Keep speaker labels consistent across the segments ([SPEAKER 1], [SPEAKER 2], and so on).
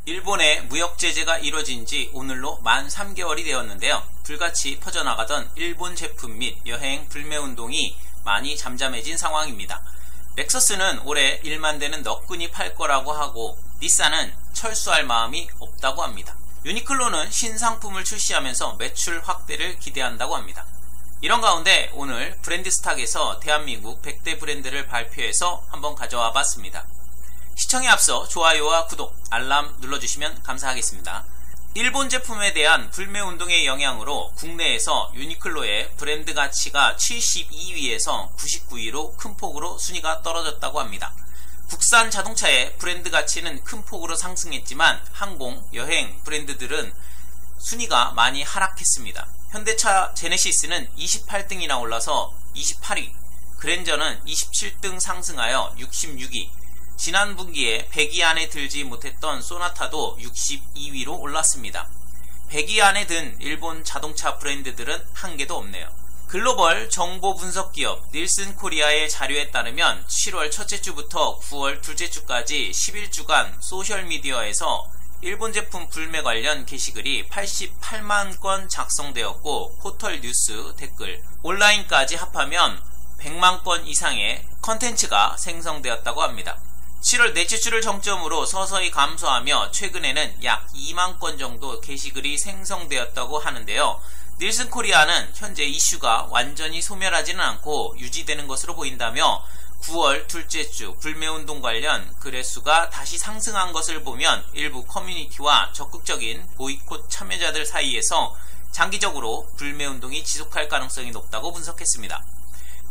[SPEAKER 1] 일본의 무역 제재가 이뤄진 지 오늘로 만 3개월이 되었는데요. 불같이 퍼져나가던 일본 제품 및 여행 불매운동이 많이 잠잠해진 상황입니다. 렉서스는 올해 1만 대는 너끈히 팔 거라고 하고 닛산은 철수할 마음이 없다고 합니다. 유니클로는 신상품을 출시하면서 매출 확대를 기대한다고 합니다. 이런 가운데 오늘 브랜드스탁에서 대한민국 100대 브랜드를 발표해서 한번 가져와 봤습니다. 시청에 앞서 좋아요와 구독, 알람 눌러주시면 감사하겠습니다. 일본 제품에 대한 불매운동의 영향으로 국내에서 유니클로의 브랜드 가치가 72위에서 99위로 큰 폭으로 순위가 떨어졌다고 합니다. 국산 자동차의 브랜드 가치는 큰 폭으로 상승했지만 항공, 여행 브랜드들은 순위가 많이 하락했습니다. 현대차 제네시스는 28등이나 올라서 28위, 그랜저는 27등 상승하여 66위, 지난 분기에 100위 안에 들지 못했던 소나타도 62위로 올랐습니다. 100위 안에 든 일본 자동차 브랜드들은 한 개도 없네요. 글로벌 정보 분석 기업 닐슨 코리아의 자료에 따르면 7월 첫째 주부터 9월 둘째 주까지 11주간 소셜미디어에서 일본 제품 불매 관련 게시글이 88만 건 작성되었고 포털 뉴스, 댓글, 온라인까지 합하면 100만 건 이상의 컨텐츠가 생성되었다고 합니다. 7월 넷째 주를 정점으로 서서히 감소하며 최근에는 약 2만 건 정도 게시글이 생성되었다고 하는데요. 닐슨 코리아는 현재 이슈가 완전히 소멸하지는 않고 유지되는 것으로 보인다며 9월 둘째 주 불매운동 관련 글의 수가 다시 상승한 것을 보면 일부 커뮤니티와 적극적인 보이콧 참여자들 사이에서 장기적으로 불매운동이 지속할 가능성이 높다고 분석했습니다.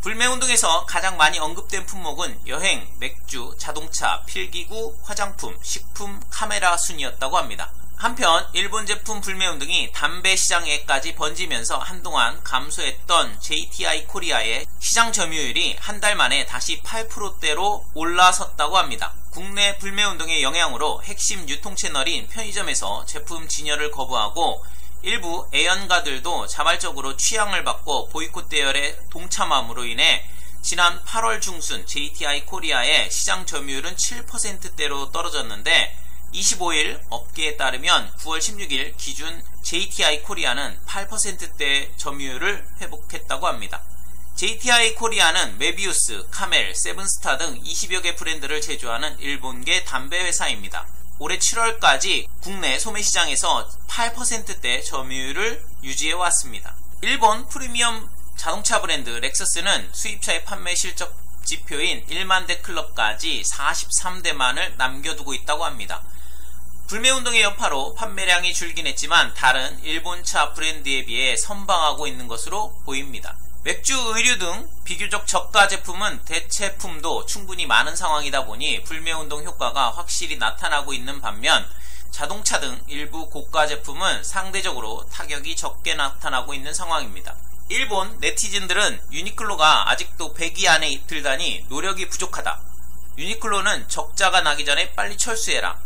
[SPEAKER 1] 불매운동에서 가장 많이 언급된 품목은 여행, 맥주, 자동차, 필기구, 화장품, 식품, 카메라 순이었다고 합니다. 한편 일본 제품 불매운동이 담배 시장에까지 번지면서 한동안 감소했던 JTI 코리아의 시장 점유율이 한 달 만에 다시 8%대로 올라섰다고 합니다. 국내 불매운동의 영향으로 핵심 유통 채널인 편의점에서 제품 진열을 거부하고 일부 애연가들도 자발적으로 취향을 바꿔 보이콧 대열에 동참함으로 인해 지난 8월 중순 JTI 코리아의 시장 점유율은 7%대로 떨어졌는데 25일 업계에 따르면 9월 16일 기준 JTI 코리아는 8%대 점유율을 회복했다고 합니다. JTI 코리아는 메비우스, 카멜, 세븐스타 등 20여 개 브랜드를 제조하는 일본계 담배 회사입니다. 올해 7월까지 국내 소매시장에서 8%대 점유율을 유지해왔습니다. 일본 프리미엄 자동차 브랜드 렉서스는 수입차의 판매 실적 지표인 1만 대 클럽까지 43대만을 남겨두고 있다고 합니다. 불매운동의 여파로 판매량이 줄긴 했지만 다른 일본차 브랜드에 비해 선방하고 있는 것으로 보입니다. 맥주, 의류 등 비교적 저가 제품은 대체품도 충분히 많은 상황이다 보니 불매운동 효과가 확실히 나타나고 있는 반면 자동차 등 일부 고가 제품은 상대적으로 타격이 적게 나타나고 있는 상황입니다. 일본 네티즌들은 유니클로가 아직도 100위 안에 들다니 노력이 부족하다. 유니클로는 적자가 나기 전에 빨리 철수해라.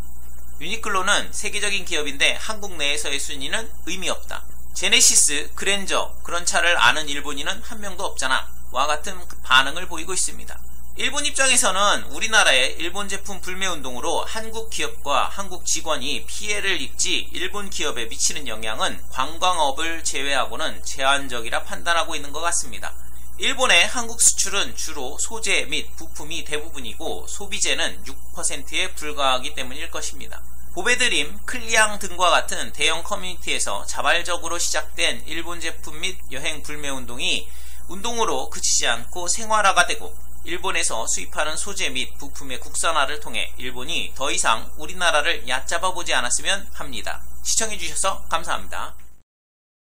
[SPEAKER 1] 유니클로는 세계적인 기업인데 한국 내에서의 순위는 의미 없다. 제네시스, 그랜저, 그런 차를 아는 일본인은 한 명도 없잖아. 와 같은 반응을 보이고 있습니다. 일본 입장에서는 우리나라의 일본 제품 불매운동으로 한국 기업과 한국 직원이 피해를 입지 일본 기업에 미치는 영향은 관광업을 제외하고는 제한적이라 판단하고 있는 것 같습니다. 일본의 한국 수출은 주로 소재 및 부품이 대부분이고 소비재는 6%에 불과하기 때문일 것입니다. 보배드림, 클리앙 등과 같은 대형 커뮤니티에서 자발적으로 시작된 일본 제품 및 여행 불매운동이 운동으로 그치지 않고 생활화가 되고 일본에서 수입하는 소재 및 부품의 국산화를 통해 일본이 더 이상 우리나라를 얕잡아 보지 않았으면 합니다. 시청해주셔서 감사합니다.